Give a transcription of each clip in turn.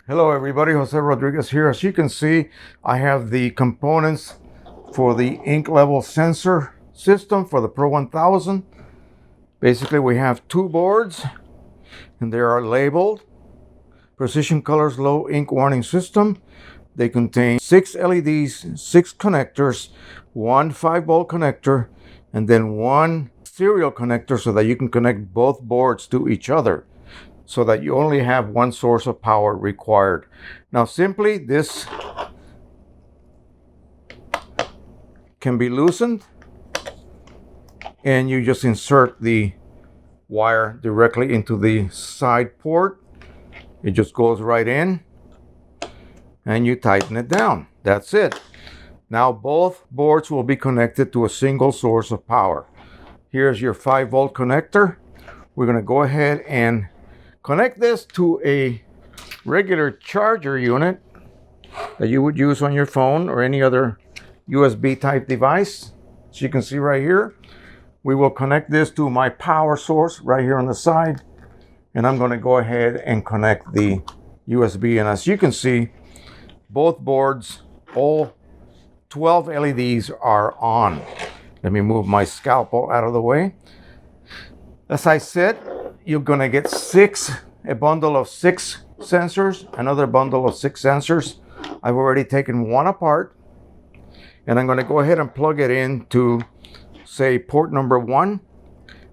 Hello everybody, Jose Rodriguez here. As you can see, I have the components for the ink level sensor system for the Pro-1000. Basically, we have two boards and they are labeled Precisioncolors Low Ink Warning System. They contain 6 LEDs, 6 connectors, one 5-volt connector, and then one serial connector so that you can connect both boards to each other, so that you only have one source of power required. Now simply this can be loosened and you just insert the wire directly into the side port. It just goes right in and you tighten it down. That's it. Now both boards will be connected to a single source of power. Here's your 5-volt connector. We're going to go ahead and connect this to a regular charger unit that you would use on your phone or any other USB type device. As you can see right here, we will connect this to my power source right here on the side, and I'm going to go ahead and connect the USB. And as you can see, both boards, all 12 LEDs are on. Let me move my scalpel out of the way. As I said, you're going to get a bundle of 6 sensors, another bundle of 6 sensors. I've already taken one apart, and I'm going to go ahead and plug it into, say, port number 1.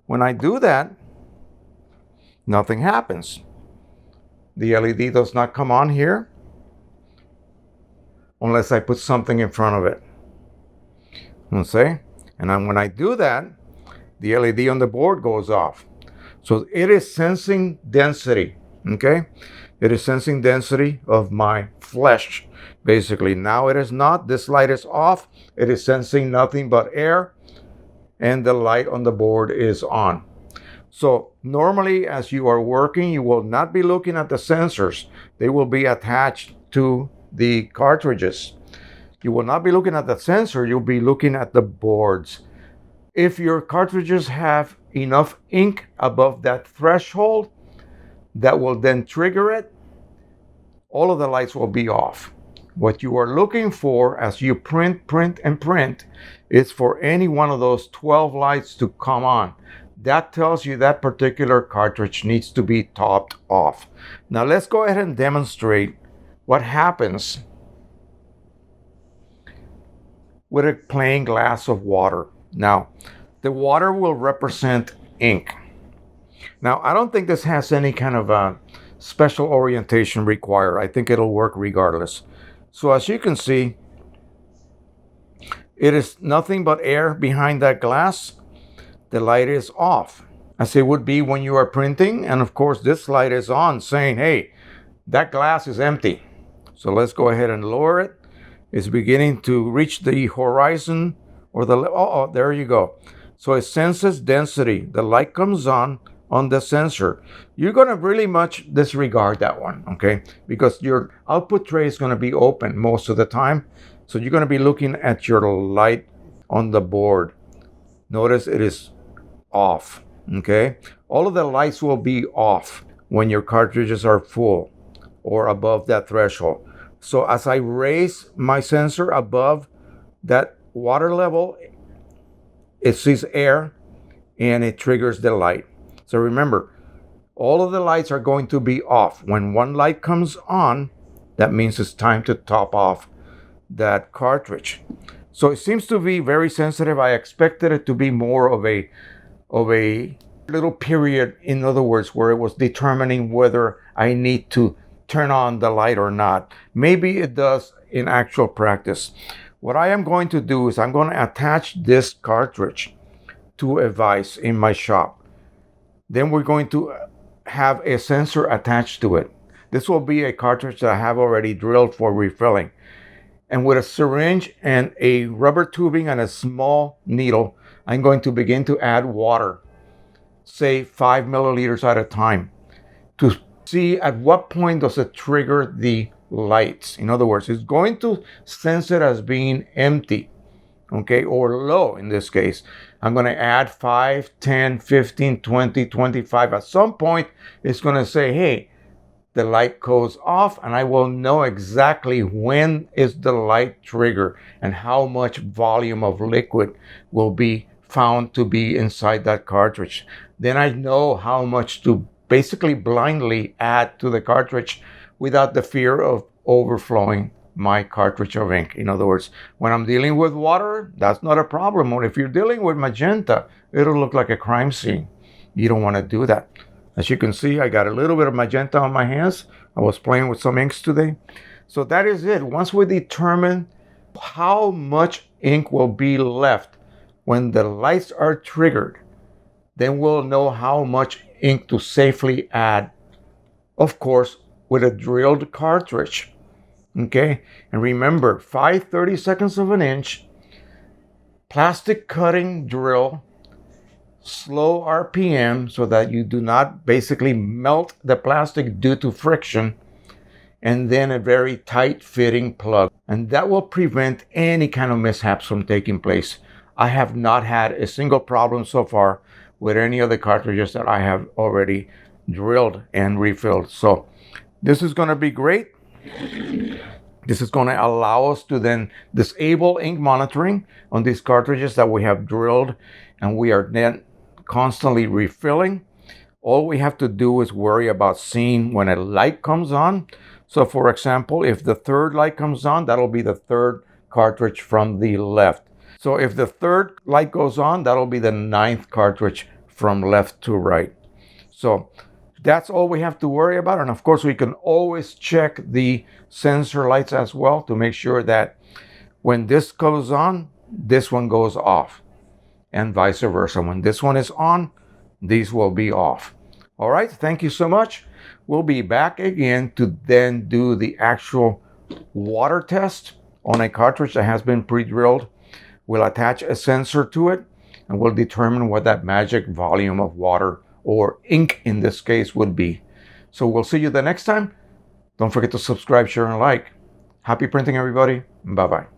When I do that, nothing happens. The LED does not come on here unless I put something in front of it. Okay? And then when I do that, the LED on the board goes off. So it is sensing density, okay? It is sensing density of my flesh, basically. Now it is not. This light is off. It is sensing nothing but air, and the light on the board is on. So normally as you are working, you will not be looking at the sensors. They will be attached to the cartridges. You will not be looking at the sensor. You'll be looking at the boards. If your cartridges have enough ink above that threshold, that will then trigger it, all of the lights will be off. What you are looking for as you print is for any one of those 12 lights to come on. That tells you that particular cartridge needs to be topped off. Now let's go ahead and demonstrate what happens with a plain glass of water. Now, the water will represent ink. Now, I don't think this has any kind of a special orientation required. I think it'll work regardless. So as you can see, it is nothing but air behind that glass. The light is off, as it would be when you are printing. And of course, this light is on, saying, hey, that glass is empty. So let's go ahead and lower it. It's beginning to reach the horizon, or the, there you go. So it senses density. The light comes on the sensor. You're going to really much disregard that one, okay? Because your output tray is going to be open most of the time. So you're going to be looking at your light on the board. Notice it is off, okay? All of the lights will be off when your cartridges are full or above that threshold. So as I raise my sensor above that water level, it sees air and it triggers the light. So remember, all of the lights are going to be off. When one light comes on, that means it's time to top off that cartridge. So it seems to be very sensitive. I expected it to be more of a little period, in other words, where it was determining whether I need to turn on the light or not. Maybe it does in actual practice. What I am going to do is I'm going to attach this cartridge to a vise in my shop. Then we're going to have a sensor attached to it. This will be a cartridge that I have already drilled for refilling. And with a syringe and a rubber tubing and a small needle, I'm going to begin to add water, say 5 milliliters at a time, to see at what point does it trigger the lights. In other words, it's going to sense it as being empty, okay, or low in this case. I'm going to add 5, 10, 15, 20, 25. At some point, it's going to say, hey, the light goes off, and I will know exactly when is the light trigger and how much volume of liquid will be found to be inside that cartridge. Then I know how much to basically blindly add to the cartridge without the fear of overflowing my cartridge of ink. In other words, when I'm dealing with water, that's not a problem. Or if you're dealing with magenta, it'll look like a crime scene. You don't want to do that. As you can see, I got a little bit of magenta on my hands. I was playing with some inks today. So that is it. Once we determine how much ink will be left when the lights are triggered, then we'll know how much ink to safely add, of course, with a drilled cartridge. Okay? And remember, 5/32 of an inch, plastic cutting drill, slow RPM so that you do not basically melt the plastic due to friction, and then a very tight fitting plug. And that will prevent any kind of mishaps from taking place. I have not had a single problem so far with any of the cartridges that I have already drilled and refilled. So this is going to be great. This is going to allow us to then disable ink monitoring on these cartridges that we have drilled, and we are then constantly refilling. All we have to do is worry about seeing when a light comes on. So for example, if the third light comes on, that'll be the third cartridge from the left. So if the third light goes on, that'll be the 9th cartridge from left to right. So that's all we have to worry about. And of course, we can always check the sensor lights as well to make sure that when this goes on, this one goes off, and vice versa. When this one is on, these will be off. All right, thank you so much. We'll be back again to then do the actual water test on a cartridge that has been pre-drilled. We'll attach a sensor to it, and we'll determine what that magic volume of water, or ink in this case, would be. So we'll see you the next time. Don't forget to subscribe, share, and like. Happy printing, everybody. Bye-bye.